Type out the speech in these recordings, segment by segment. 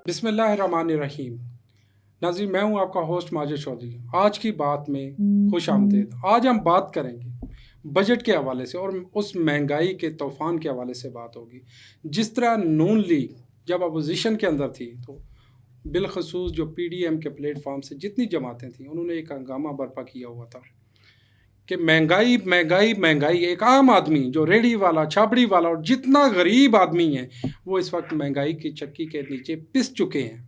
بسم اللہ الرحمن الرحیم۔ ناظرین، میں ہوں آپ کا ہوسٹ ماجد چودھری۔ آج کی بات میں خوش آمدید۔ آج ہم بات کریں گے بجٹ کے حوالے سے اور اس مہنگائی کے طوفان کے حوالے سے بات ہوگی۔ جس طرح نون لیگ جب اپوزیشن کے اندر تھی تو بالخصوص جو پی ڈی ایم کے پلیٹ فارم سے جتنی جماعتیں تھیں انہوں نے ایک ہنگامہ برپا کیا ہوا تھا کہ مہنگائی مہنگائی مہنگائی۔ ایک عام آدمی جو ریڑھی والا، چھابڑی والا اور جتنا غریب آدمی ہے وہ اس وقت مہنگائی کی چکی کے نیچے پس چکے ہیں۔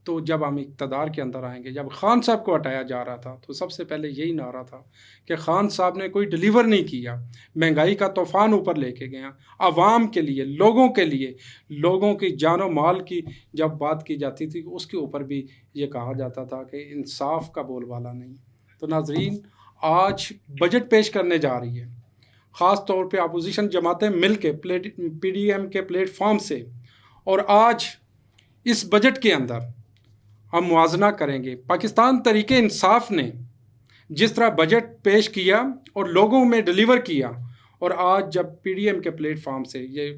تو جب ہم اقتدار کے اندر آئیں گے، جب خان صاحب کو ہٹایا جا رہا تھا تو سب سے پہلے یہی نعرہ تھا کہ خان صاحب نے کوئی ڈیلیور نہیں کیا، مہنگائی کا طوفان اوپر لے کے گیا عوام کے لیے، لوگوں کے لیے، لوگوں کی جان و مال کی جب بات کی جاتی تھی اس کے اوپر بھی یہ کہا جاتا تھا کہ انصاف کا بول بالا نہیں۔ تو ناظرین، آج بجٹ پیش کرنے جا رہی ہے خاص طور پہ اپوزیشن جماعتیں مل کے پی ڈی ایم کے پلیٹ فارم سے، اور آج اس بجٹ کے اندر ہم موازنہ کریں گے پاکستان تحریک انصاف نے جس طرح بجٹ پیش کیا اور لوگوں میں ڈیلیور کیا، اور آج جب پی ڈی ایم کے پلیٹ فارم سے یہ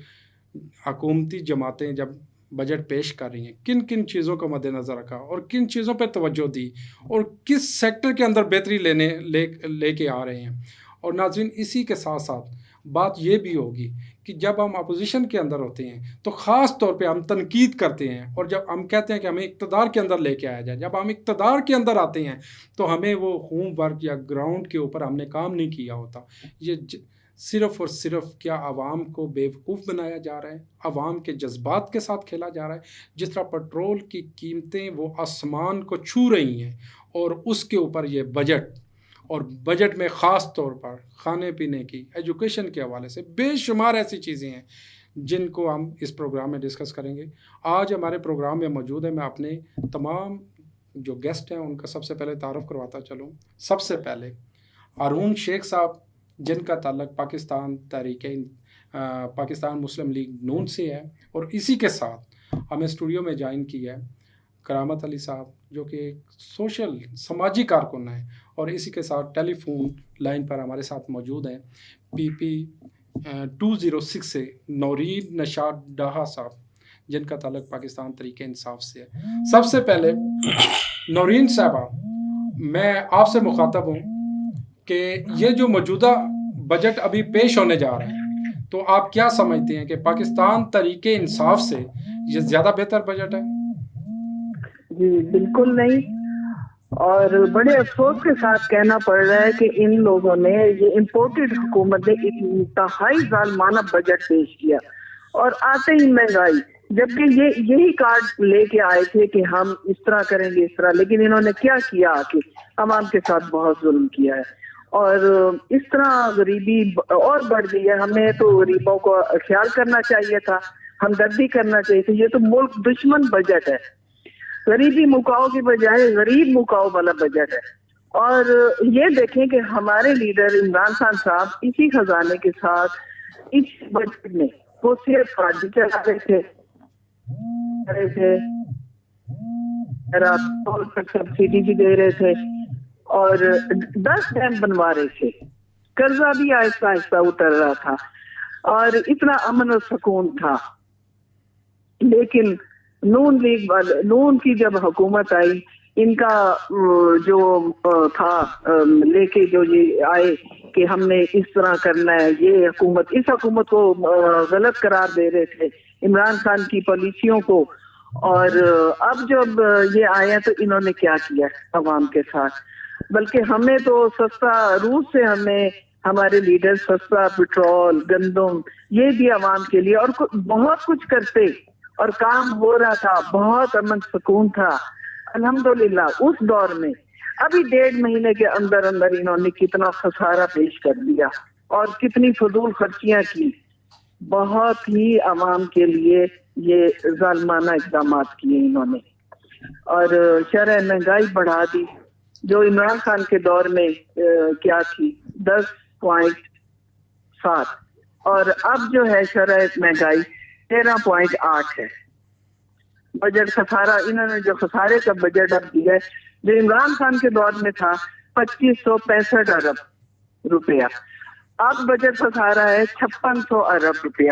حکومتی جماعتیں جب بجٹ پیش کر رہی ہیں، کن کن چیزوں کو مد نظر رکھا اور کن چیزوں پہ توجہ دی اور کس سیکٹر کے اندر بہتری لے کے آ رہے ہیں۔ اور ناظرین، اسی کے ساتھ ساتھ بات یہ بھی ہوگی کہ جب ہم اپوزیشن کے اندر ہوتے ہیں تو خاص طور پہ ہم تنقید کرتے ہیں، اور جب ہم کہتے ہیں کہ ہمیں اقتدار کے اندر لے کے آیا جائے، جب ہم اقتدار کے اندر آتے ہیں تو ہمیں وہ ہوم ورک یا گراؤنڈ کے اوپر ہم نے کام نہیں کیا ہوتا۔ یہ صرف اور صرف کیا عوام کو بیوقوف بنایا جا رہا ہے، عوام کے جذبات کے ساتھ کھیلا جا رہا ہے۔ جس طرح پٹرول کی قیمتیں وہ آسمان کو چھو رہی ہیں، اور اس کے اوپر یہ بجٹ، اور بجٹ میں خاص طور پر کھانے پینے کی، ایجوکیشن کے حوالے سے بے شمار ایسی چیزیں ہیں جن کو ہم اس پروگرام میں ڈسکس کریں گے۔ آج ہمارے پروگرام میں موجود ہے، میں اپنے تمام جو گیسٹ ہیں ان کا سب سے پہلے تعارف کرواتا چلوں۔ سب سے پہلے ہارون شیخ صاحب، جن کا تعلق پاکستان مسلم لیگ نون سے ہے، اور اسی کے ساتھ ہمیں اسٹوڈیو میں جوائن کی ہے کرامت علی صاحب، جو کہ ایک سوشل سماجی کارکن ہیں، اور اسی کے ساتھ ٹیلی فون لائن پر ہمارے ساتھ موجود ہیں پی پی 206 سے نورین نشاد ڈاہا صاحب، جن کا تعلق پاکستان تحریک انصاف سے ہے۔ سب سے پہلے نورین صاحبہ، میں آپ سے مخاطب ہوں کہ یہ جو موجودہ بجٹ ابھی پیش ہونے جا رہا ہے، تو آپ کیا سمجھتے ہیں کہ پاکستان تحریک انصاف سے یہ زیادہ بہتر بجٹ ہے؟ جی بالکل نہیں، اور بڑے افسوس کے ساتھ کہنا پڑ رہا ہے کہ ان لوگوں نے، یہ امپورٹڈ حکومت نے انتہائی ظالمانہ بجٹ پیش کیا، اور آتے ہی مہنگائی، جبکہ یہی کارڈ لے کے آئے تھے کہ ہم اس طرح کریں گے اس طرح، لیکن انہوں نے کیا کیا کہ عوام کے ساتھ بہت ظلم کیا ہے، اور اس طرح غریبی اور بڑھ گئی ہے۔ ہمیں تو غریبوں کو خیال کرنا چاہیے تھا، ہمدردی کرنا چاہیے تھا۔ یہ تو ملک دشمن بجٹ ہے، غریبی مکاؤ کی بجائے غریب مکاؤ والا بجٹ ہے۔ اور یہ دیکھیں کہ ہمارے لیڈر عمران خان صاحب اسی خزانے کے ساتھ اس بجٹ میں وہ صرف کارڈ بھی چلا رہے تھے، سبسڈی بھی دے رہے تھے، اور 10 ڈیم بنوا رہے تھے، قرضہ بھی آہستہ آہستہ اتر رہا تھا، اور اتنا امن و سکون تھا۔ لیکن نون لیگ والے، نون کی جب حکومت آئی، ان کا جو تھا لے کے جو یہ آئے کہ ہم نے اس طرح کرنا ہے، یہ حکومت، اس حکومت کو غلط قرار دے رہے تھے، عمران خان کی پالیسیوں کو، اور اب جب یہ آئے ہیں تو انہوں نے کیا کیا عوام کے ساتھ، بلکہ ہمیں تو سستا روس سے ہمیں ہمارے لیڈر سستا پٹرول، گندم یہ بھی عوام کے لیے، اور بہت کچھ کرتے، اور کام ہو رہا تھا، بہت امن سکون تھا الحمدللہ اس دور میں۔ ابھی 1.5 مہینے کے اندر اندر انہوں نے کتنا خسارہ پیش کر دیا اور کتنی فضول خرچیاں کی، بہت ہی عوام کے لیے یہ ظالمانہ اقدامات کیے انہوں نے، اور شرح مہنگائی بڑھا دی جو عمران خان کے دور میں کیا تھی 10.7، اور اب جو ہے شرح مہنگائی 13.8 ہے۔ بجٹ خسارہ، انہوں نے جو خسارے کا بجٹ اب دیا ہے، جو عمران خان کے دور میں تھا 2565 ارب روپیہ، اب بجٹ خسارہ ہے 5600 ارب روپیہ۔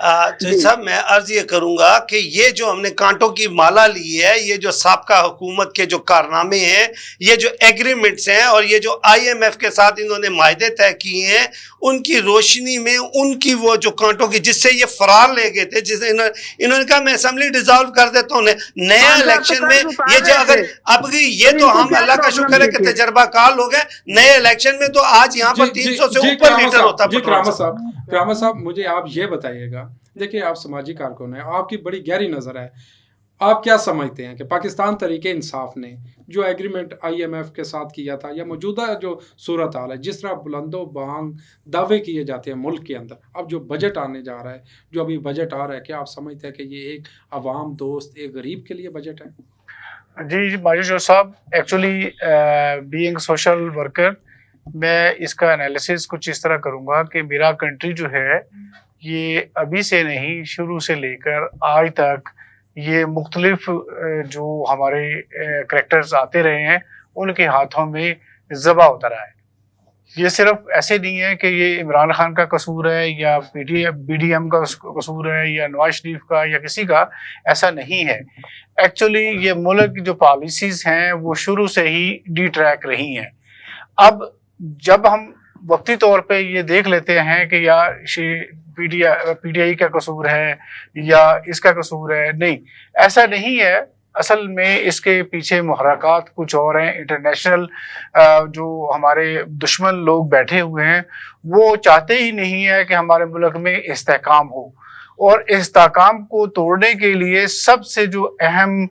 تو صاحب میں عرض یہ کروں گا کہ یہ جو ہم نے کانٹوں کی مالا لی ہے، یہ جو سابقہ حکومت کے جو کارنامے ہیں، یہ جو ایگریمنٹس ہیں اور یہ جو آئی ایم ایف کے ساتھ انہوں نے معاہدے طے کیے ہیں، ان کی روشنی میں ان کی وہ جو کانٹوں کی جس سے یہ فرار لے گئے تھے، جس انہوں نے کہا میں اسمبلی ڈیزالو کر دیتا ہوں، نیا الیکشن میں یہ جو اگر اب یہ تو ہم اللہ کا شکر ہے کہ تجربہ کار لوگ ہیں، نئے الیکشن میں تو آج یہاں پر 300 سے اوپر لیٹر ہوتا ہے۔ کرامت صاحب مجھے آپ یہ بتائیے گا، دیکھیں آپ سماجی کارکن ہیں، آپ کی بڑی گہری نظر ہے، آپ کیا سمجھتے ہیں کہ پاکستان تحریک انصاف نے جو ایگریمنٹ آئی ایم ایف کے ساتھ کیا تھا یا موجودہ جو صورتحال ہے، جس طرح بلند و بانگ دعوے کیے جاتے ہیں ملک کے اندر، اب جو بجٹ آنے جا رہا ہے، جو ابھی بجٹ آ رہا ہے، کیا آپ سمجھتے ہیں کہ یہ ایک عوام دوست، ایک غریب کے لیے بجٹ ہے؟ جی ماجد شور صاحب، ایکچولی بینگ سوشل ورکر میں اس کا انالیسس کچھ اس طرح کروں گا کہ میرا کنٹری جو ہے یہ ابھی سے نہیں، شروع سے لے کر آج تک یہ مختلف جو ہمارے کریکٹرز آتے رہے ہیں ان کے ہاتھوں میں ذبح ہوتا رہا ہے۔ یہ صرف ایسے نہیں ہے کہ یہ عمران خان کا قصور ہے یا بی ڈی ایم کا قصور ہے یا نواز شریف کا یا کسی کا، ایسا نہیں ہے۔ ایکچولی یہ ملک کی جو پالیسیز ہیں وہ شروع سے ہی ڈی ٹریک رہی ہیں۔ اب جب ہم وقتی طور پہ یہ دیکھ لیتے ہیں کہ یا پی ٹی آئی کا قصور ہے یا اس کا قصور ہے، نہیں، ایسا نہیں ہے۔ اصل میں اس کے پیچھے محرکات کچھ اور ہیں۔ انٹرنیشنل جو ہمارے دشمن لوگ بیٹھے ہوئے ہیں وہ چاہتے ہی نہیں ہے کہ ہمارے ملک میں استحکام ہو، اور استحکام کو توڑنے کے لیے سب سے جو اہم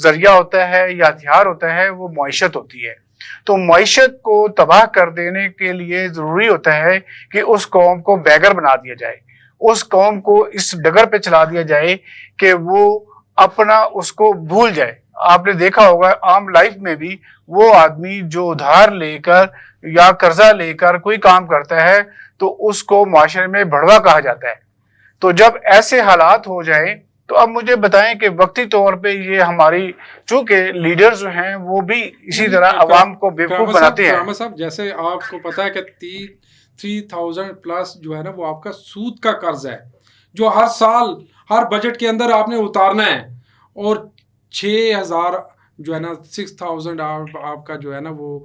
ذریعہ ہوتا ہے یا ہتھیار ہوتا ہے وہ معیشت ہوتی ہے۔ تو معیشت کو تباہ کر دینے کے لیے ضروری ہوتا ہے کہ اس قوم کو بیگر بنا دیا جائے، اس قوم کو اس ڈگر پہ چلا دیا جائے کہ وہ اپنا اس کو بھول جائے۔ آپ نے دیکھا ہوگا عام لائف میں بھی وہ آدمی جو ادھار لے کر یا قرضہ لے کر کوئی کام کرتا ہے تو اس کو معاشرے میں بڑھوا کہا جاتا ہے۔ تو جب ایسے حالات ہو جائیں تو اب مجھے بتائیں کہ وقتی طور پہ یہ ہماری چونکہ لیڈرز جو ہیں وہ بھی اسی طرح عوام کو بیوقوف بناتے ہیں۔ کرامت صاحب جیسے آپ کو پتا ہے کہ 3000 پلس جو ہے نا وہ آپ کا سود کا قرض ہے جو ہر سال ہر بجٹ کے اندر آپ نے اتارنا ہے، اور 6000 جو ہے نا 6000 آپ کا جو ہے نا وہ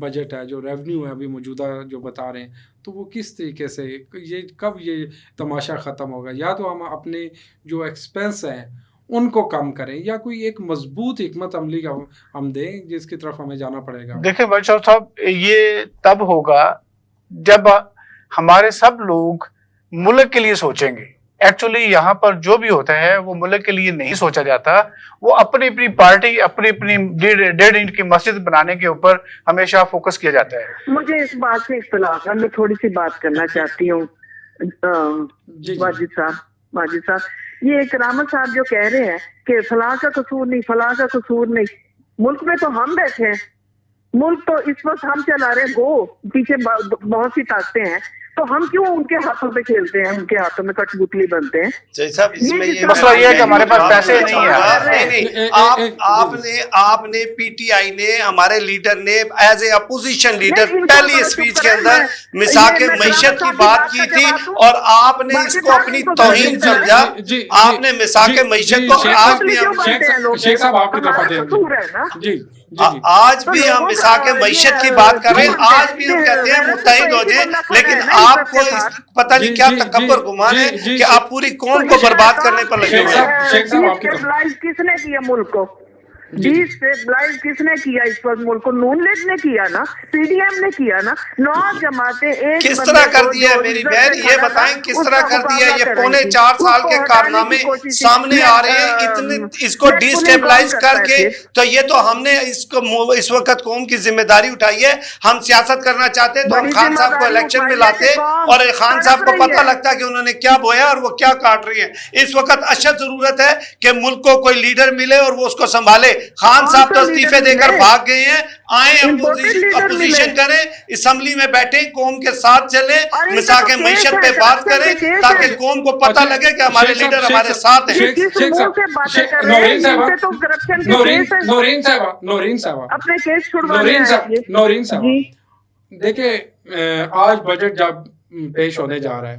بجٹ ہے، جو ریونیو ہے ابھی موجودہ جو بتا رہے ہیں، تو وہ کس طریقے سے یہ کب یہ تماشا ختم ہوگا؟ یا تو ہم اپنے جو ایکسپینس ہیں ان کو کم کریں یا کوئی ایک مضبوط حکمت عملی کا ہم دیں جس کی طرف ہمیں جانا پڑے گا۔ دیکھیں بادشاہ صاحب، یہ تب ہوگا جب ہمارے سب لوگ ملک کے لیے سوچیں گے۔ ایکچولی یہاں پر جو بھی ہوتا ہے وہ ملک کے لیے نہیں سوچا جاتا، وہ اپنی اپنی پارٹی اپنی 1.5 اینٹ کی مسجد بنانے کے اوپر ہمیشہ فوکس کیا جاتا ہے۔ مجھے اس بات سے اختلاف ہے، میں تھوڑی سی بات کرنا چاہتی ہوں ماجد صاحب۔ یہ کرامت صاحب جو کہہ رہے ہیں کہ فلاں کا قصور نہیں، فلاں کا قصور نہیں، ملک میں تو ہم بیٹھے ہیں، ملک تو اس وقت ہم چلا رہے ہیں، وہ پیچھے بہت سی طاقتیں ہیں، تو ہم کیوں ان کے ہاتھوں پہ کھیلتے ہیں، ان کے ہاتھوں میں کٹ پتلی بنتے ہیں؟ مسئلہ یہ ہے کہ ہمارے پاس پیسے نہیں ہیں۔ آپ نے پی ٹی آئی نے، ہمارے لیڈر نے ایز اے اپوزیشن لیڈر پہلی اسپیچ کے اندر مساق معیشت کی بات کی تھی اور آپ نے اس کو اپنی توہین سمجھا۔ آپ نے مساق معیشت کو آج بھی شیخ صاحب آپ کی طرف آتے ہیں، آج بھی ہم مساق معیشت کی بات کر رہے ہیں، آج بھی ہم کہتے ہیں متحد ہو جائیں، لیکن آپ کو پتہ نہیں کیا تکبر گمان ہے کہ آپ پوری قوم کو برباد کرنے پر لگے ہوئے ہیں۔ کس نے کیا ملک کو ڈیسٹیبلائز کس نے کیا؟ اس وقت ملک کو نون لیگ نے کیا نا، پی ڈی ایم نے کیا نا، 9 جماعتیں ایک کس طرح کر دیا ہے میری بہن؟ یہ بتائیں کس طرح کر دیا ہے؟ یہ پونے 4 سال کے کارنامے سامنے آ رہے ہیں، اتنے اس کو ڈی اسٹیبلائز کر کے، تو یہ تو ہم نے اس کو اس وقت قوم کی ذمہ داری اٹھائی ہے۔ ہم سیاست کرنا چاہتے تو ہم خان صاحب کو الیکشن میں لاتے اور خان صاحب کو پتہ لگتا کہ انہوں نے کیا بویا اور وہ کیا کاٹ رہی ہیں۔ اس وقت اشد ضرورت ہے کہ ملک کو کوئی لیڈر ملے اور وہ اس کو سنبھالے۔ خان صاحب تو استعفے دے کر بھاگ گئے ہیں، آئیں اپوزیشن کریں، اسمبلی میں بیٹھیں، قوم کے ساتھ چلیں، مساق معیشت پہ بات کریں تاکہ قوم کو پتہ لگے کہ ہمارے لیڈر ہمارے ساتھ ہیں۔ نورین صاحب دیکھیں، آج بجٹ جب پیش ہونے جا رہا ہے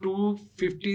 250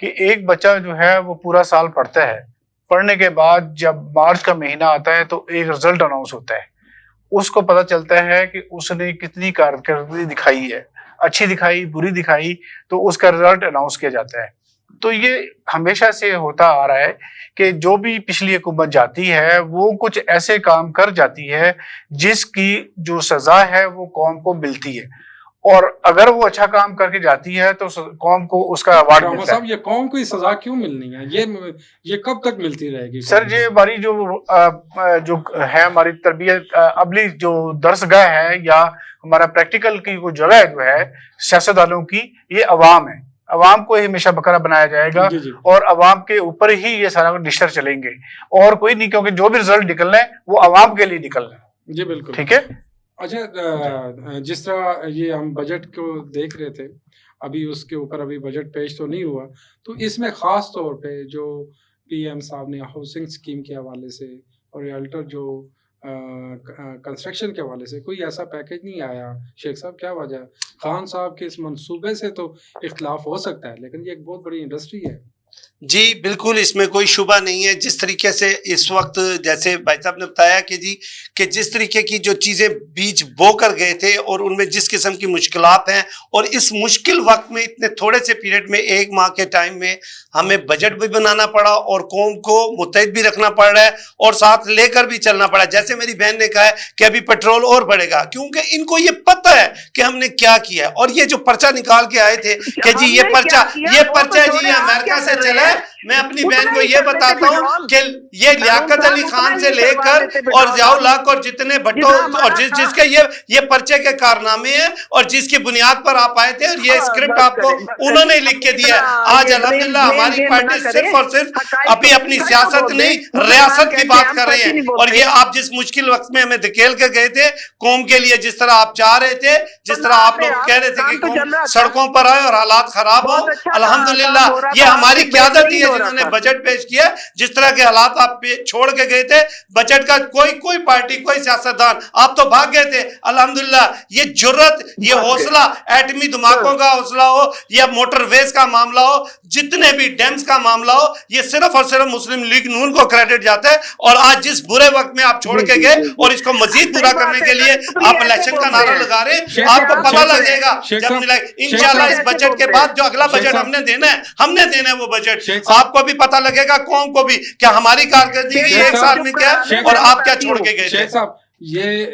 کہ ایک بچہ جو ہے وہ پورا سال پڑھتا ہے، پڑھنے کے بعد جب مارچ کا مہینہ آتا ہے تو ایک رزلٹ اناؤنس ہوتا ہے، اس کو پتہ چلتا ہے کہ اس نے کتنی کارکردگی دکھائی ہے، اچھی دکھائی بری دکھائی، تو اس کا رزلٹ اناؤنس کیا جاتا ہے۔ تو یہ ہمیشہ سے ہوتا آ رہا ہے کہ جو بھی پچھلی حکومت جاتی ہے وہ کچھ ایسے کام کر جاتی ہے جس کی جو سزا ہے وہ قوم کو ملتی ہے، اور اگر وہ اچھا کام کر کے جاتی ہے تو قوم کو اس کا ایوارڈ راما ملتا ہے۔ صاحب یہ قوم کو سزا کیوں ملنی ہے؟ یہ کب تک ملتی رہے گی؟ سر یہ ہماری جو ہے ہماری تربیت عملی جو درس گاہ ہے یا ہمارا پریکٹیکل کی وہ جگہ جو ہے سیاستدانوں کی، یہ عوام ہے، عوام کو ہمیشہ بکرا بنایا جائے گا اور عوام کے اوپر ہی یہ سارا ڈسٹر چلیں گے، اور کوئی نہیں، کیونکہ جو بھی رزلٹ نکلنا ہے وہ عوام کے لیے نکلنا ہے۔ جی بالکل، ٹھیک ہے۔ اچھا، جس طرح یہ ہم بجٹ کو دیکھ رہے تھے، ابھی اس کے اوپر ابھی بجٹ پیش تو نہیں ہوا، تو اس میں خاص طور پہ جو پی ایم صاحب نے ہاؤسنگ اسکیم کے حوالے سے اور ریالٹر جو کنسٹرکشن کے حوالے سے کوئی ایسا پیکج نہیں آیا۔ شیخ صاحب کیا وجہ ہے؟ خان صاحب کے اس منصوبے سے تو اختلاف ہو سکتا ہے، لیکن یہ ایک بہت بڑی انڈسٹری ہے۔ جی بالکل، اس میں کوئی شبہ نہیں ہے۔ جس طریقے سے اس وقت جیسے بھائی صاحب نے بتایا کہ جی کہ جس طریقے کی جو چیزیں بیج بو کر گئے تھے اور ان میں جس قسم کی مشکلات ہیں، اور اس مشکل وقت میں اتنے تھوڑے سے پیریڈ میں 1 ماہ کے ٹائم میں ہمیں بجٹ بھی بنانا پڑا اور قوم کو متحد بھی رکھنا پڑ رہا ہے اور ساتھ لے کر بھی چلنا پڑا۔ جیسے میری بہن نے کہا ہے کہ ابھی پیٹرول اور بڑھے گا، کیونکہ ان کو یہ پتہ ہے کہ ہم نے کیا کیا ہے، اور یہ جو پرچہ نکال کے آئے تھے کہ جی یہ پرچہ جی یہ امریکہ سے چلا ہے۔ میں اپنی بہن کو یہ بتاتا ہوں کہ یہ لیاقت علی خان سے لے کر اور ضیاء الحق اور جتنے بھٹو اور جس کے یہ پرچے کے کارنامے ہیں اور جس کی بنیاد پر آپ آئے تھے، اور یہ اسکرپٹ آپ کو انہوں نے لکھ کے دیا ہے۔ آج الحمدللہ ہماری پارٹی صرف اور صرف ابھی اپنی سیاست نہیں ریاست کی بات کر رہے ہیں، اور یہ آپ جس مشکل وقت میں ہمیں دھکیل کے گئے تھے قوم کے لیے، جس طرح آپ چاہ رہے تھے، جس طرح آپ لوگ کہہ رہے تھے کہ قوم سڑکوں پر آئے اور حالات خراب ہو، الحمدللہ یہ ہماری قیادت ہی ہے جنہوں نے بجٹ پیش کیا۔ جس طرح کے حالات آپ چھوڑ کے گئے تھے، بجٹ کا کوئی پارٹی کوئی سیاستدان، آپ تو بھاگ گئے تھے۔ الحمدللہ یہ جرت، یہ حوصلہ، ایٹمی دھماکوں کا حوصلہ ہو یا موٹر ویز کا معاملہ ہو، جتنے بھی ڈیمز کا معاملہ ہو، یہ صرف اور صرف مسلم لیگ نون کو کریڈٹ جاتا ہے۔ اور آج جس برے وقت میں آپ چھوڑ کے گئے اور اس کو مزید برا کرنے کے لیے آپ الیکشن کا نعرہ لگا رہے ہیں، آپ کو پتہ لگ جائے گا جب انشاءاللہ اس بجٹ کے بعد جو اگلا بجٹ ہم نے دینا ہے وہ بجٹ آپ کو بھی پتہ لگے گا، قوم کو بھی، کہ ہماری کارکردگی 1 سال میں کیا اور آپ کیا چھوڑ کے گئے تھے۔ شیخ صاحب یہ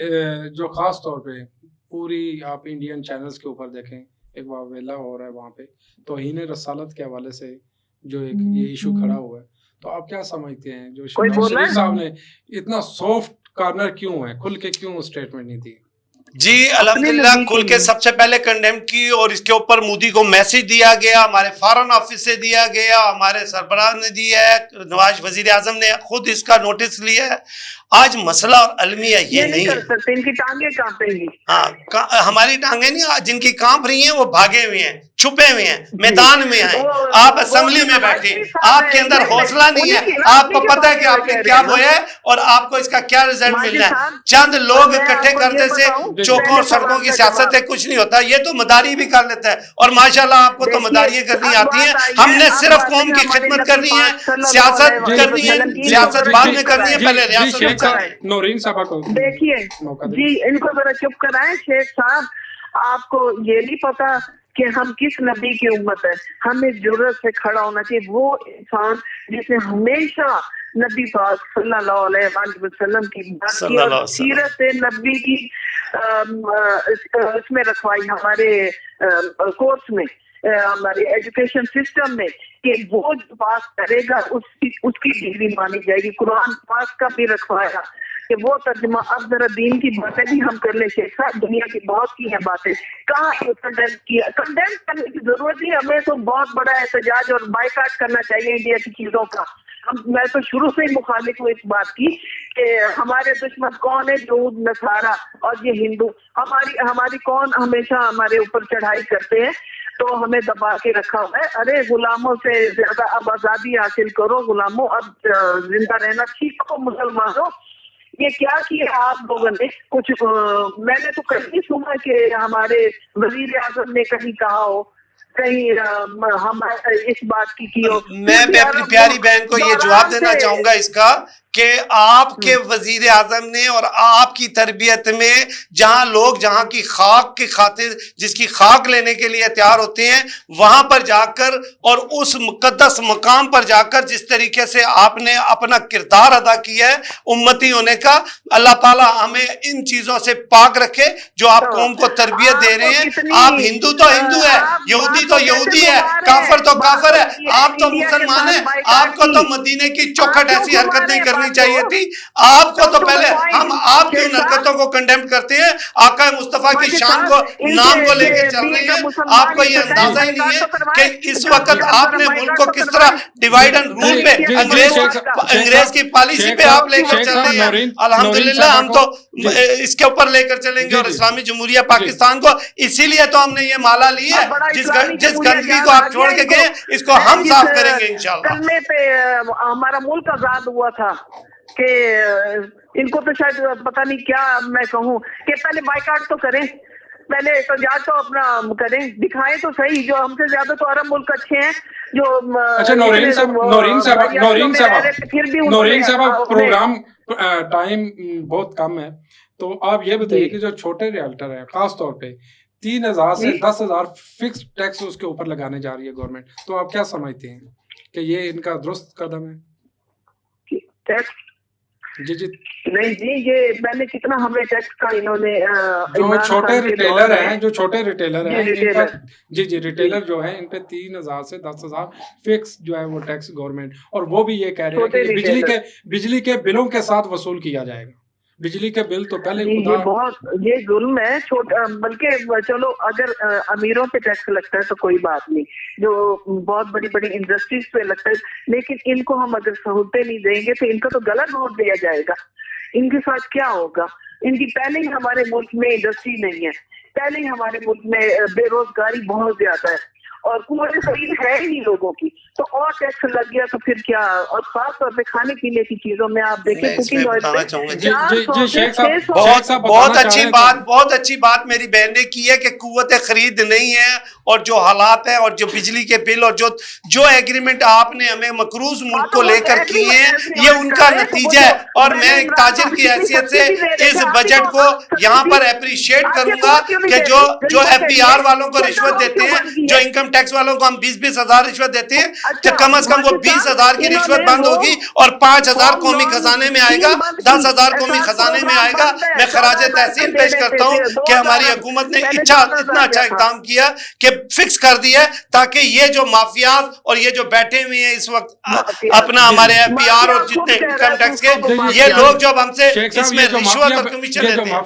جو خاص طور پہ پوری آپ انڈین چینلز کے اوپر دیکھیں، ایک واویلا ہو رہا ہے وہاں پہ توہین رسالت کے حوالے سے جو ایک یہ ایشو کھڑا ہوا ہے، تو آپ کیا سمجھتے ہیں جو شریف صاحب نے اتنا سافٹ کارنر کیوں ہے، کھل کے کیوں اسٹیٹمنٹ نہیں دی؟ جی الحمدللہ کھل کے سب سے پہلے کنڈیم کی، اور اس کے اوپر مودی کو میسج دیا گیا، ہمارے فارن آفس سے دیا گیا، ہمارے سربراہ نے دیا ہے، نواز وزیر اعظم نے خود اس کا نوٹس لیا ہے۔ آج مسئلہ اور المیہ یہ نہیں کر سکتے، ان کی ٹانگیں کانپیں گی۔ ہاں ہماری ٹانگیں نہیں، جن کی کانپ رہی ہیں وہ بھاگے ہوئے ہیں، چھپے ہوئے ہیں، میدان میں ہیں۔ آپ اسمبلی میں بیٹھے، آپ کے اندر حوصلہ نہیں ہے، آپ کو پتہ ہے کہ آپ نے کیا بویا ہے اور آپ کو اس کا کیا رزلٹ ملنا ہے۔ چند لوگ اکٹھے کرنے سے چوکوں اور سڑکوں کی سیاست ہے کچھ نہیں ہوتا، یہ تو مداری بھی کر لیتا ہے، اور ماشاءاللہ آپ کو تو مداریاں کرنی آتی ہیں۔ ہم نے صرف قوم کی خدمت کرنی ہے، سیاست کرنی ہے، سیاست بعد میں کرنی ہے، پہلے ریاست نورین صاحب کو دیکھیے جی، ان کو ذرا چپ کرائیں۔ شیخ صاحب آپ کو یہ نہیں پتا کہ ہم کس نبی کی امت ہے، ہمیں جرأت سے کھڑا ہونا چاہیے۔ وہ انسان جس نے ہمیشہ نبی پاک صلی اللہ علیہ وآلہ وسلم کی بات کی اور سیرت نبی کی اس میں رکھوائی ہمارے کورس میں، ہمارے ایجوکیشن سسٹم میں، کہ وہ جو بات کرے گا اس کی ڈگری مانی جائے گی۔ قرآن پاک کا بھی رکھوایا کہ وہ ترجمہ، اب ذرا دین کی باتیں بھی ہم کر لیں شیخ صاحب، دنیا کی بہت کی ہیں باتیں، کہاں کنڈیم کیا؟ کنڈیم کرنے کی ضرورت نہیں، ہمیں تو بہت بڑا احتجاج اور بائیکاٹ کرنا چاہیے انڈیا کی چیزوں کا۔ میں تو شروع سے ہی مخالف ہوں اس بات کی کہ ہمارے دشمن کون ہے؟ یہود، نصارہ اور یہ ہندو۔ ہماری کون ہمیشہ ہمارے اوپر چڑھائی کرتے ہیں تو ہمیں دبا کے رکھا ہوا ہے۔ ارے غلاموں سے زیادہ اب آزادی حاصل کرو، غلاموں اب زندہ رہنا سیکھو، مسلمانوں۔ یہ کیا کیا آپ لوگوں نے؟ کچھ میں نے تو کہیں سنا کہ ہمارے وزیر اعظم نے کہیں کہا ہو کہیں ہم اس بات کی ہو. میں اپنی پیاری بہن کو یہ جواب دینا چاہوں گا اس کا کہ آپ کے وزیر اعظم نے اور آپ کی تربیت میں جہاں کی خاک کی خاطر جس کی خاک لینے کے لیے تیار ہوتے ہیں وہاں پر جا کر اور اس مقدس مقام پر جا کر جس طریقے سے آپ نے اپنا کردار ادا کیا ہے امتی ہونے کا, اللہ تعالیٰ ہمیں ان چیزوں سے پاک رکھے جو آپ قوم کو تربیت دے رہے ہیں. آپ ہندو تو ہندو ہے, یہودی تو یہودی ہے, کافر تو کافر ہے, آپ تو مسلمان ہیں. آپ کو تو مدینے کی چوکھٹ ایسی حرکت نہیں کرنی چاہیے تھی. آپ کو تو پہلے ہم آپ کی ان حرکتوں کو کنڈیم کرتے ہیں, آقا مصطفیٰ کی شان کو نام کو لے کے چل رہے ہیں. آپ کو یہ اندازہ ہی نہیں ہے کہ اس وقت آپ نے ملک کو کس طرح ڈیوائیڈ اینڈ رول پہ انگریز کی پالیسی پہ آپ لے کر چل رہے ہیں. الحمدللہ ہم تو اس کے اوپر لے کر چلیں گے اور اسلامی جمہوریہ پاکستان کو اسی لیے تو ہم نے یہ مالا لی ہے. جس گندگی کو آپ چھوڑ کے گئے اس کو ہم صاف کریں گے انشاءاللہ. کلمے پہ ہمارا ملک آزاد ہوا تھا کہ ان کو تو شاید پتہ نہیں کیا میں کہوں کہ پہلے بائیکاٹ تو کریں, پہلے احتجاج تو اپنا کریں, دکھائیں تو صحیح. جو ہم سے زیادہ تو عرب ملک اچھے ہیں جو. اچھا نورین صاحب پروگرام ٹائم بہت کم ہے, تو آپ یہ بتائیے کہ جو چھوٹے ریالٹر ہیں خاص طور پہ 3,000 سے 10,000 فکس ٹیکس اس کے اوپر لگانے جا رہی ہے گورنمنٹ, تو آپ کیا سمجھتے ہیں کہ یہ ان کا درست قدم ہے؟ جی نہیں جی, یہ میں نے کتنا ہمیں ٹیکس کا انہوں نے جو چھوٹے ریٹیلر ہیں جی ریٹیلر جو ہیں ان پہ 3,000 سے 10,000 فکس جو ہے وہ ٹیکس گورنمنٹ, اور وہ بھی یہ کہہ رہے ہیں کہ بجلی کے بلوں کے ساتھ وصول کیا جائے گا. بجلی کے بل تو پہلے یہ ظلم ہے. بلکہ چلو اگر امیروں پہ ٹیکس لگتا ہے تو کوئی بات نہیں, جو بہت بڑی بڑی انڈسٹریز پہ لگتا ہے, لیکن ان کو ہم اگر سہولتیں نہیں دیں گے تو ان کا تو غلط ووٹ دیا جائے گا. ان کے ساتھ کیا ہوگا؟ ان کی پہلے ہی ہمارے ملک میں انڈسٹری نہیں ہے, پہلے ہی ہمارے ملک میں بے روزگاری بہت زیادہ ہے اور قوت خرید ہے ہی نہیں لوگوں کی, تو اور ٹیکس لگ گیا تو پھر کیا. اور خاص طور پہ کھانے پینے کی چیزوں میں آپ دیکھیں کوکنگ آئل بہت اچھی بات میری بہن نے کی ہے کہ قوت خرید نہیں ہے, اور جو حالات ہیں اور جو بجلی کے بل اور جو ایگریمنٹ آپ نے ہمیں مقروض ملک کو لے کر کیے ہیں یہ ان کا نتیجہ ہے. اور میں ایک تاجر کی حیثیت سے اس بجٹ کو یہاں پر اپریشیٹ کروں گا کہ جو ایف بی آر والوں کو رشوت دیتے ہیں, جو انکم ٹیکس والوں کو ہم 20-20 ہزار رشوت دیتے ہیں, تو کم از کم وہ 20,000 کی رشوت بند ہوگی اور 5,000 قومی خزانے میں آئے گا, 10,000 قومی خزانے میں آئے گا. میں خراج تحسین پیش کرتا ہوں کہ ہماری حکومت نے اتنا اچھا اقدام کیا کہ فکس کر دیا تاکہ یہ جو مافیاز اور یہ جو بیٹھے ہوئے ہیں اس وقت اپنا ہمارے ایف پی آر اور جتنے انکم ٹیکس کے یہ لوگ جو ہم سے اس میں رشوت اور کمیشن لیتے ہیں,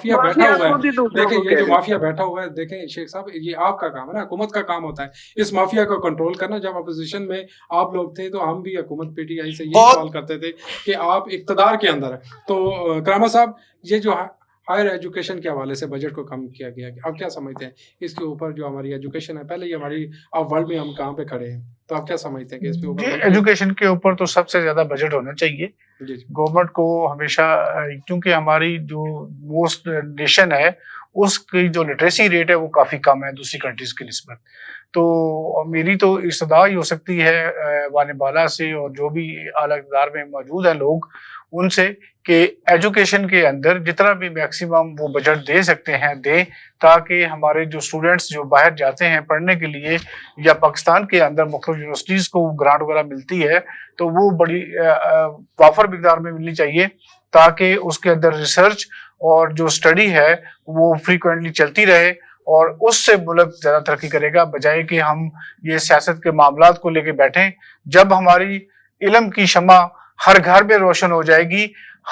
دیکھیں یہ جو مافیا بیٹھا ہوا ہے, دیکھیں شیخ صاحب یہ آپ کا کام ہے نا, حکومت کا کام ہوتا ہے اس مافیا کو کنٹرول کرنا. جب اپوزیشن میں آپ لوگ تھے تو ہم بھی حکومت پی ٹی آئی سے یہ سوال کرتے تھے کہ آپ اقتدار کے اندر ہیں. تو کرامہ صاحب یہ جو ہائر ایجوکیشن کے حوالے سے بجٹ کو کم کیا گیا, آپ کیا سمجھتے ہیں اس کے اوپر جو ہماری ایجوکیشن ہے, پہلے یہ ہماری اب ورلڈ میں ہم کہاں پہ کھڑے ہیں, تو آپ کیا سمجھتے ہیں کہ اس کے اوپر ایجوکیشن کے اوپر تو سب سے زیادہ بجٹ ہونا چاہیے گورنمنٹ کو ہمیشہ, کیونکہ ہماری جو موسٹ نیشن ہے اس کی جو لٹریسی ریٹ ہے وہ کافی کم ہے دوسری کنٹریز کی نسبت. تو میری تو استدعا ہی ہو سکتی ہے وان بالا سے اور جو بھی اعلیٰ اقتدار میں موجود ہیں لوگ ان سے کہ ایجوکیشن کے اندر جتنا بھی میکسیمم وہ بجٹ دے سکتے ہیں دیں, تاکہ ہمارے جو اسٹوڈنٹس جو باہر جاتے ہیں پڑھنے کے لیے یا پاکستان کے اندر مختلف یونیورسٹیز کو گرانٹ وغیرہ ملتی ہے تو وہ بڑی وافر مقدار میں ملنی چاہیے, تاکہ اس کے اندر ریسرچ اور جو اسٹڈی ہے وہ فریکوینٹلی چلتی رہے اور اس سے ملک زیادہ ترقی کرے گا, بجائے کہ ہم یہ سیاست کے معاملات کو لے کے بیٹھیں. جب ہماری علم کی شمع ہر گھر پہ روشن ہو جائے گی,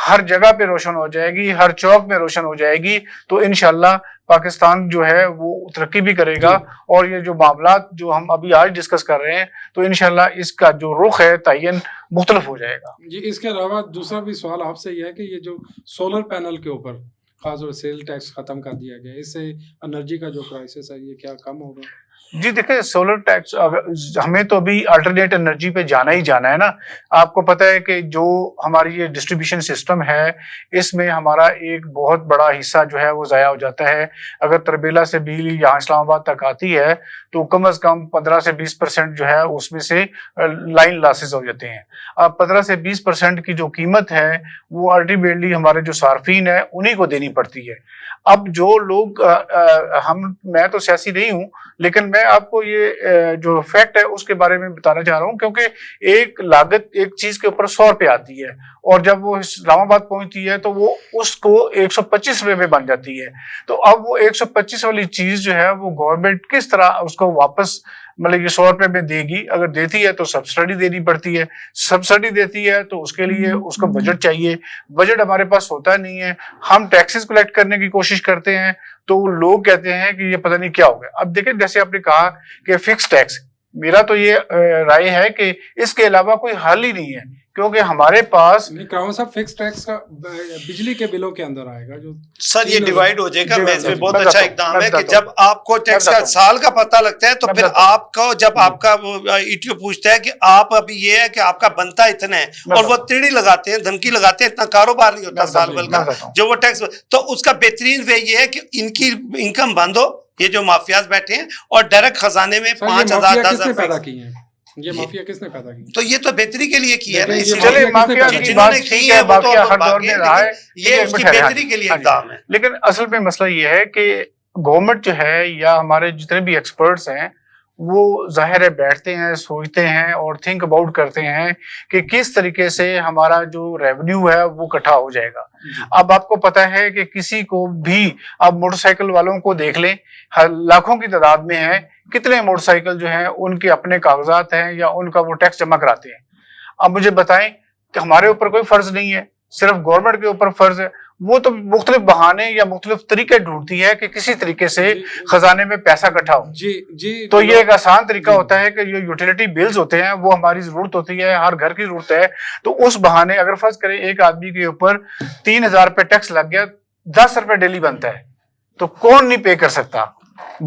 ہر جگہ پہ روشن ہو جائے گی, ہر چوک میں روشن ہو جائے گی, تو انشاءاللہ پاکستان جو ہے وہ ترقی بھی کرے گا. اور یہ جو معاملات جو ہم ابھی آج ڈسکس کر رہے ہیں تو انشاءاللہ اس کا جو رخ ہے تعین مختلف ہو جائے گا. جی اس کے علاوہ دوسرا بھی سوال آپ سے یہ ہے کہ یہ جو سولر پینل کے اوپر خاص طور سیل ٹیکس ختم کر دیا گیا, اس سے انرجی کا جو کرائسس ہے یہ کیا کم ہوگا؟ جی دیکھیں سولر ٹیکس ہمیں تو ابھی الٹرنیٹ انرجی پہ جانا ہی جانا ہے نا. آپ کو پتہ ہے کہ جو ہماری یہ ڈسٹریبیوشن سسٹم ہے اس میں ہمارا ایک بہت بڑا حصہ جو ہے وہ ضائع ہو جاتا ہے. اگر تربیلا سے بجلی یہاں اسلام آباد تک آتی ہے تو کم از کم 15 سے 20% جو ہے اس میں سے لائن لاسز ہو جاتے ہیں. اب 15 سے 20% کی جو قیمت ہے وہ الٹیمیٹلی ہمارے جو صارفین ہیں انہی کو دینی پڑتی ہے. اب جو لوگ میں تو سیاسی نہیں ہوں لیکن میں آپ کو یہ جو فیکٹ ہے اس کے بارے میں بتانا چاہ رہا ہوں کیونکہ ایک لاگت ایک چیز کے اوپر 100 روپے آتی ہے اور جب وہ اسلام آباد پہنچتی ہے تو وہ اس کو 125 روپے میں بن جاتی ہے. تو اب وہ 125 والی چیز جو ہے وہ گورنمنٹ کس طرح اس کو واپس مطلب یہ 100 روپے میں دے گی. اگر دیتی ہے تو سبسڈی دینی پڑتی ہے, سبسڈی دیتی ہے تو اس کے لیے اس کو بجٹ چاہیے. بجٹ ہمارے پاس ہوتا نہیں ہے. ہم ٹیکسز کلیکٹ کرنے کی کوشش کرتے ہیں تو لوگ کہتے ہیں کہ یہ پتہ نہیں کیا ہو گیا. اب دیکھیں جیسے آپ نے کہا کہ فکس ٹیکس, میرا تو یہ رائے ہے کہ اس کے علاوہ کوئی حل ہی نہیں ہے کیونکہ ہمارے پاس کراؤن صاحب فکس ٹیکس کا بجلی کے بلوں کے اندر آئے گا جو سر یہ ڈیوائیڈ ہو جائے گا. میں اس میں بہت اچھا اقدام ہے کہ جب آپ کو ٹیکس کا سال کا پتہ لگتا ہے تو پھر آپ کو جب آپ کا ایٹیو پوچھتا ہے کہ آپ ابھی یہ ہے کہ آپ کا بنتا اتنا ہے اور وہ تیڑی لگاتے ہیں دھمکی لگاتے ہیں, اتنا کاروبار نہیں ہوتا سال بھر کا جو وہ ٹیکس, تو اس کا بہترین وے یہ ہے کہ ان کی انکم بند ہو, یہ جو مافیاز بیٹھے ہیں, اور ڈائریکٹ خزانے میں 5,000 10,000 یہ مافیا کس نے پیدا کی؟ تو یہ تو بہتری کے لیے کی ہے نا, چلے مافیا جنہوں نے کی ہے وہ تو ہر دور میں رہا ہے, یہ اس کی بہتری کے لیے اقدام ہے. لیکن اصل میں مسئلہ یہ ہے کہ گورنمنٹ جو ہے یا ہمارے جتنے بھی ایکسپرٹس ہیں وہ ظاہر ہے بیٹھتے ہیں, سوچتے ہیں اور تھنک اباؤٹ کرتے ہیں کہ کس طریقے سے ہمارا جو ریونیو ہے وہ اکٹھا ہو جائے گا. اب آپ کو پتا ہے کہ کسی کو بھی, اب موٹر سائیکل والوں کو دیکھ لیں, لاکھوں کی تعداد میں ہیں, کتنے موٹر سائیکل جو ہیں ان کے اپنے کاغذات ہیں یا ان کا وہ ٹیکس جمع کراتے ہیں. اب مجھے بتائیں کہ ہمارے اوپر کوئی فرض نہیں ہے, صرف گورنمنٹ کے اوپر فرض ہے. وہ تو مختلف بہانے یا مختلف طریقے ڈھونڈتی ہے کہ کسی طریقے سے خزانے میں پیسہ اکٹھا ہو. تو یہ ایک آسان طریقہ ہوتا ہے کہ جو یوٹیلیٹی بلز ہوتے ہیں وہ ہماری ضرورت ہوتی ہے, ہر گھر کی ضرورت ہے, تو اس بہانے اگر فرض کریں ایک آدمی کے اوپر 3,000 روپے ٹیکس لگ گیا, 10 روپے ڈیلی بنتا ہے, تو کون نہیں پے کر سکتا.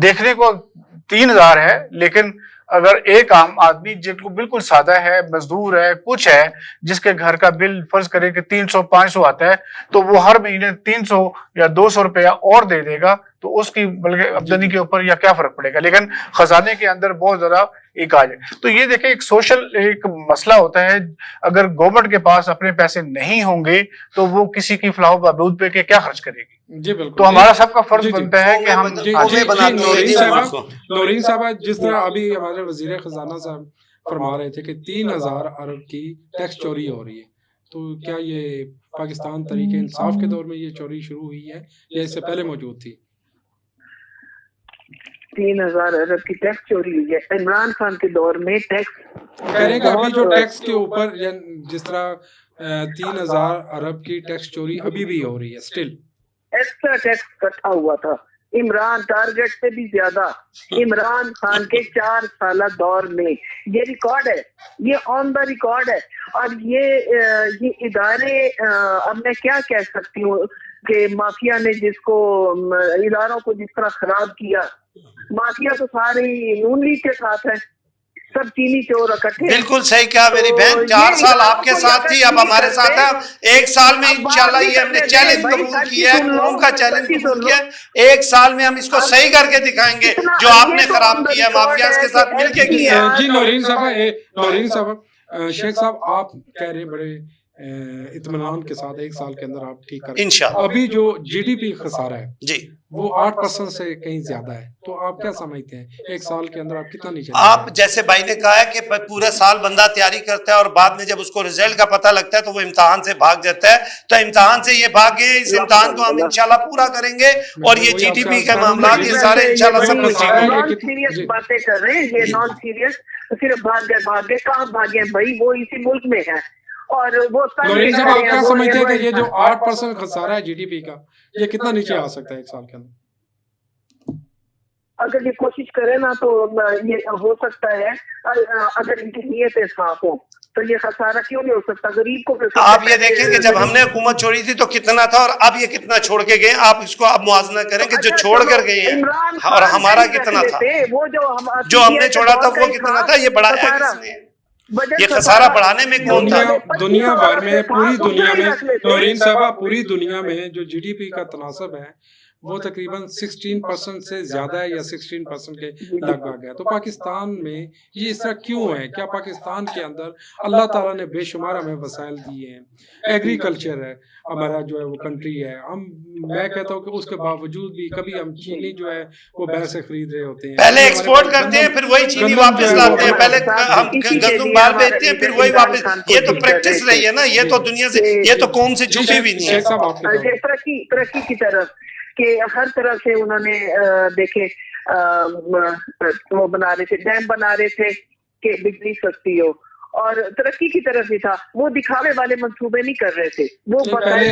دیکھنے کو 3,000 ہے لیکن اگر ایک عام آدمی جن کو بالکل سادہ ہے, مزدور ہے, کچھ ہے, جس کے گھر کا بل فرض کرے کہ 300-500 آتا ہے تو وہ ہر مہینے 300 یا 200 روپیہ اور دے دے گا, تو اس کی بلکہ آمدنی کے اوپر یا کیا فرق پڑے گا. لیکن خزانے کے اندر بہت زیادہ ایک آ جائے. تو یہ دیکھیں ایک سوشل ایک مسئلہ ہوتا ہے. اگر گورنمنٹ کے پاس اپنے پیسے نہیں ہوں گے تو وہ کسی کی فلاح و بہبود پہ کیا خرچ کرے گی. جی بالکل, تو ہمارا سب کا فرض بنتا ہے کہ ہم نورین صاحب جس طرح ابھی ہمارے وزیر خزانہ صاحب فرما رہے تھے کہ 3,000 ارب کی ٹیکس چوری ہو رہی ہے, تو کیا یہ پاکستان تحریک انصاف کے دور میں یہ چوری شروع ہوئی ہے یا اس سے پہلے موجود تھی؟ 3,000 ارب کی ٹیکس چوری ہوئی ہے عمران خان کے دور میں. ٹیکس کہہ رہے ہیں کہ ابھی جو ٹیکس کے اوپر جس طرح 3,000 ارب کی ٹیکس چوری ابھی بھی ہو رہی ہے, اسٹل ایکسٹرا ٹیکس اکٹھا ہوا تھا. عمران ٹارگٹ سے بھی زیادہ عمران خان کے 4 سالہ دور میں, یہ ریکارڈ ہے, یہ آن دا ریکارڈ ہے. اور یہ ادارے, اب میں کیا کہہ سکتی ہوں کہ مافیا نے جس کو اداروں کو جس طرح خراب کیا, مافیا تو ساری نون لیگ کے ساتھ ہے, سب چینی چور اکٹھے. بالکل صحیح کہا میری بہن, 4 سال آپ کے ساتھ تھی, اب ہمارے ساتھ ہے. 1 سال میں انشاءاللہ یہ ہم نے چیلنج قبول کیا ہے, قوم کا چیلنج قبول کیا ہے. 1 سال میں ہم اس کو صحیح کر کے دکھائیں گے جو آپ نے خراب کیا ہے, مافیاز کے ساتھ مل کے کیا ہے. جی نورین صاحب, شیخ صاحب آپ کہہ رہے بڑے اطمینان کے ساتھ 1 سال کے اندر آپ ٹھیک کر انشاءاللہ. ابھی جو جی ڈی پی خسارہ ہے جی وہ 8% سے کہیں زیادہ ہے, تو آپ کیا سمجھتے ہیں 1 سال کے اندر آپ کتنا نیچے؟ آپ جیسے بھائی نے کہا ہے کہ پورے سال بندہ تیاری کرتا ہے اور بعد میں جب اس کو رزلٹ کا پتہ لگتا ہے تو وہ امتحان سے بھاگ جاتا ہے. تو امتحان سے یہ بھاگے, اس امتحان کو ہم انشاءاللہ پورا کریں گے اور یہ جی ڈی پی کے معاملات یہ سارے انشاءاللہ سب کچھ نان سیریس باتیں کر رہے ہیں. یہ نان سیریس صرف بھاگ گئے, کہاں بھاگے بھائی, وہ اسی ملک میں ہے. اور وہ نورین صاحب آپ کیا سمجھتے ہیں کہ یہ جو 8% خسارہ ہے جی ڈی پی کا, یہ کتنا نیچے آ سکتا ہے 1 سال کے اندر؟ اگر یہ کوشش کرے نا تو یہ ہو سکتا ہے, اگر ان کی نیتیں صاف ہوں تو یہ خسارہ کیوں نہیں ہو سکتا؟ غریب کو آپ یہ دیکھیں کہ جب ہم نے حکومت چھوڑی تھی تو کتنا تھا اور اب یہ کتنا چھوڑ کے گئے، آپ اس کو اب موازنہ کریں کہ جو چھوڑ کر گئے ہیں اور ہمارا کتنا تھا، وہ جو ہم نے چھوڑا تھا وہ کتنا تھا، یہ بڑھایا کس نے؟ یہ خسارہ بڑھانے میں کون تھا؟ دنیا بھر میں، پوری دنیا میں نورین صاحبہ، پوری دنیا میں جو جی ڈی پی کا تناسب ہے وہ تقریباً 16% سے زیادہ ہے یا 16% کے لگ بھگ ہے. تو پاکستان میں یہ اس طرح کیوں ہے؟ کیا پاکستان کے اندر اللہ تعالیٰ نے بے شمار ہمیں وسائل دیے ہیں، ایگریکلچر ہے ہمارا جو ہے وہ کنٹری ہے، میں کہتا ہوں کہ اس کے باوجود بھی کبھی ہم چینی جو ہے وہ باہر سے خرید رہے ہوتے ہیں، پہلے ایکسپورٹ کرتے ہیں پھر وہی چینی واپس لاتے ہیں، پہلے ہم گندم باہر بیچتے ہیں پھر وہی واپس. یہ تو پریکٹس رہی ہے نا، یہ تو دنیا سے، یہ تو قوم سے چھپی بھی نہیں ہے. ترقی کی طرف کہ ہر طرح سے انہوں نے دیکھے وہ بنا رہے تھے، ڈیم بنا رہے تھے کہ بجلی سستی ہو، اور ترقی کی طرف بھی تھا. وہ دکھاوے والے منصوبے نہیں کر رہے تھے، وہ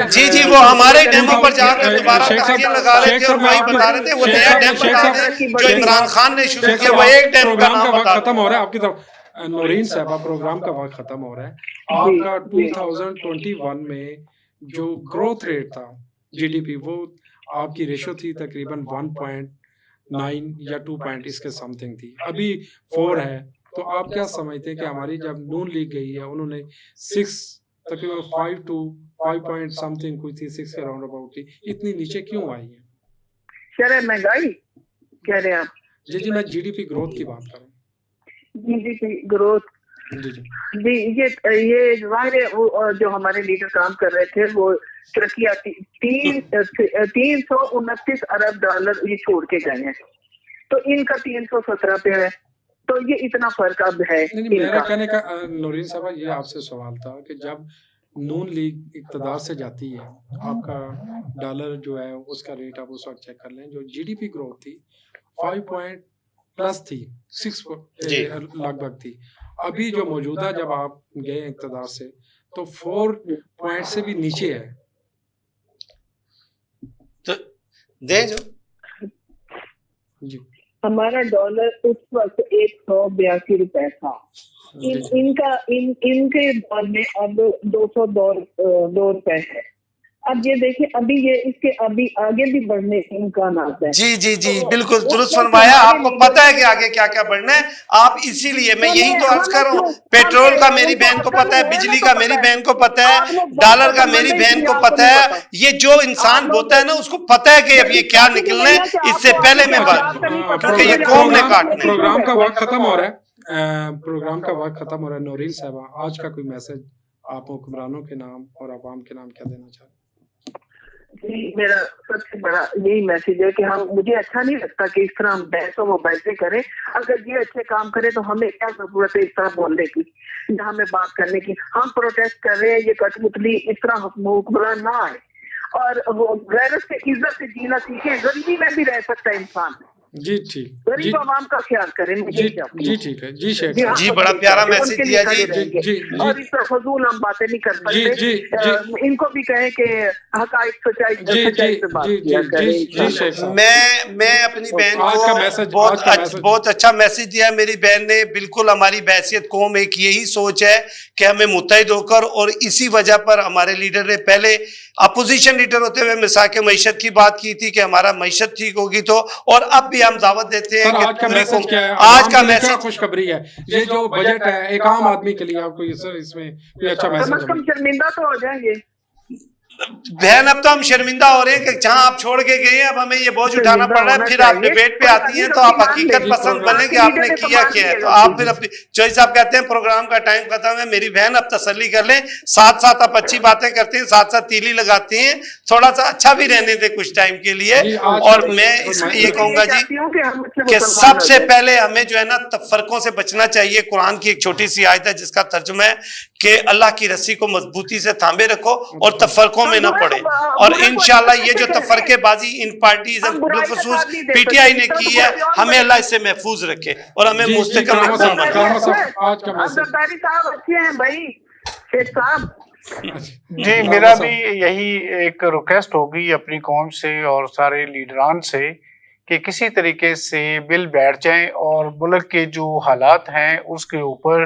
جی وہ ہمارے ڈیموں پر جا کر دوبارہ تاکیاں لگا رہے تھے اور وہی بتا رہے تھے وہ نیا ڈیم بتا رہے تھے جو عمران خان نے شروع کیا، وہ ایک ڈیم کا نام بتا رہے. ختم ہو رہا ہے آپ کی طرف نورین صاحبہ، پروگرام کا وقت ختم ہو رہا ہے. آپ کا 2021 میں جو گروتھ ریٹ تھا جی ڈی پی، وہ آپ کی ریشو تھی تقریباً 1.9 یا 2 اس کے سم تھنگ تھی، ابھی 4 ہے. تو آپ کیا سمجھتے ہیں کہ ہماری جب نون لیگ گئی ہے انہوں نے 6 تقریباً 5 to 5 point something کوئی تھی، 6 کے راؤنڈ اباؤٹ تھی، اتنی نیچے کیوں آئی ہے؟ شرح مہنگائی کہہ رہے ہیں آپ؟ جی میں جی ڈی پی گروتھ کی بات کروں. جی جی گروتھ جی یہ ظاہر ہے جو ہمارے لیڈر کام کر رہے تھے وہ ترقیاتی 329 ارب ڈالر یہ چھوڑ کے گئے ہیں، تو ان کا 317 پہ ہے، تو یہ اتنا فرق اب ہے. میرا کہنے کا نورین صاحبہ یہ آپ سے سوال تھا کہ جب نون لیگ اقتدار سے جاتی ہے، آپ کا ڈالر جو ہے اس کا ریٹ آپ اس وقت چیک کر لیں، جو جی ڈی پی گروتھ تھی 5+ تھی، 6 لگ بھگ تھی. ابھی جو موجودہ جب آپ گئے اقتدار سے تو 4 سے بھی نیچے ہے. تو دے جو جی ہمارا ڈالر اس وقت 182 روپے تھا، ان کے دور میں اب 202 روپے ہے. اب یہ دیکھیں ابھی یہ اس کے ابھی آگے بھی بڑھنے کے امکانات ہیں. جی بالکل درست فرمایا. آپ کو پتا ہے کہ آگے کیا کیا بڑھنا ہے. آپ اسی لیے میں یہی تو عرض کر رہا ہوں، پیٹرول کا میری بہن کو پتا ہے، بجلی کا میری بہن کو پتا ہے، ڈالر کا میری بہن کو پتا ہے. یہ جو انسان بولتا ہے نا اس کو پتا ہے کہ اب یہ کیا نکلنا ہے. اس سے پہلے میں بات کیونکہ یہ قوم نے کاٹنا ہے. پروگرام کا وقت ختم ہو رہا ہے. نورین صاحبہ آج کا کوئی میسج آپ حکمرانوں کے نام اور عوام کے نام کیا دینا چاہتے ہیں؟ جی میرا سب سے بڑا یہی میسج ہے کہ مجھے اچھا نہیں لگتا کہ اس طرح ہم بحث و مباحثے کریں. اگر یہ اچھے کام کرے تو ہمیں کیا ضرورت ہے اس طرح بولنے کی، جہاں ہمیں بات کرنے کی. ہم پروٹیسٹ کر رہے ہیں، یہ کٹ متلی اس طرح حکمران نہ آئے اور وہ غیرت سے عزت سے جینا سیکھیں. غریبی میں بھی رہ سکتا ہے انسان. جی ٹھیک، غریب عوام کا خیال کریں. جی ٹھیک ہے. جی شیخ جی بڑا پیارا میسج دیا جی. اور اس طرح فضول ہم باتیں نہیں کر سکتے. ان کو بھی کہیں کہ حقائق سچائی سے بات کیا کریں. میں اپنی بہن کو بہت اچھا میسج دیا. میری بہن نے بالکل ہماری بحثیت قوم ایک یہی سوچ ہے کہ ہمیں متحد ہو کر، اور اسی وجہ پر ہمارے لیڈر نے پہلے اپوزیشن لیڈر ہوتے ہوئے مساق معیشت کی بات کی تھی کہ ہمارا معیشت ٹھیک ہوگی تو، اور اب بھی ہم دعوت دیتے ہیں کہ آج کا میسج کیا ہے؟ آج کا میسج خوشخبری ہے. یہ جو بجٹ ہے ایک عام آدمی کے لیے، آپ کو اس میں کوئی اچھا میسج؟ کم از کم شرمندہ تو ہو جائیں گے. بہن اب تو ہم شرمندہ ہو رہے ہیں کہ جہاں آپ چھوڑ کے گئے ہیں اب ہمیں یہ بوجھ اٹھانا پڑ رہا ہے. پھر آپ ڈیبیٹ پہ آتی ہیں تو آپ حقیقت پسند بنیں کہ آپ نے کیا ہے. تو آپ پھر اپنی چوئی صاحب کہتے ہیں پروگرام کا ٹائم ختم ہے. میری بہن اب تسلی کر لیں، ساتھ ساتھ آپ اچھی باتیں کرتے ہیں، ساتھ ساتھ تیلی لگاتے ہیں، تھوڑا سا اچھا بھی رہنے دیں کچھ ٹائم کے لیے. اور میں اس میں یہ کہوں گا جی کہ سب سے پہلے ہمیں جو ہے نا تفرقوں سے بچنا چاہیے. قرآن کی ایک چھوٹی سی آیت ہے جس کا ترجمہ ہے کہ اللہ کی رسی کو مضبوطی سے تھامے رکھو اور تفرقوں میں نہ پڑے. اور انشاءاللہ یہ جو تفرقے بازی ان پارٹیز بالخصوص پی ٹی آئی نے کی ہے، ہمیں اللہ اس سے محفوظ رکھے اور ہمیں مستقل مقام بنائے. جی میرا بھی یہی ایک ریکویسٹ ہوگی اپنی قوم سے اور سارے لیڈران سے کہ کسی طریقے سے مل بیٹھ جائیں اور ملک کے جو حالات ہیں اس کے اوپر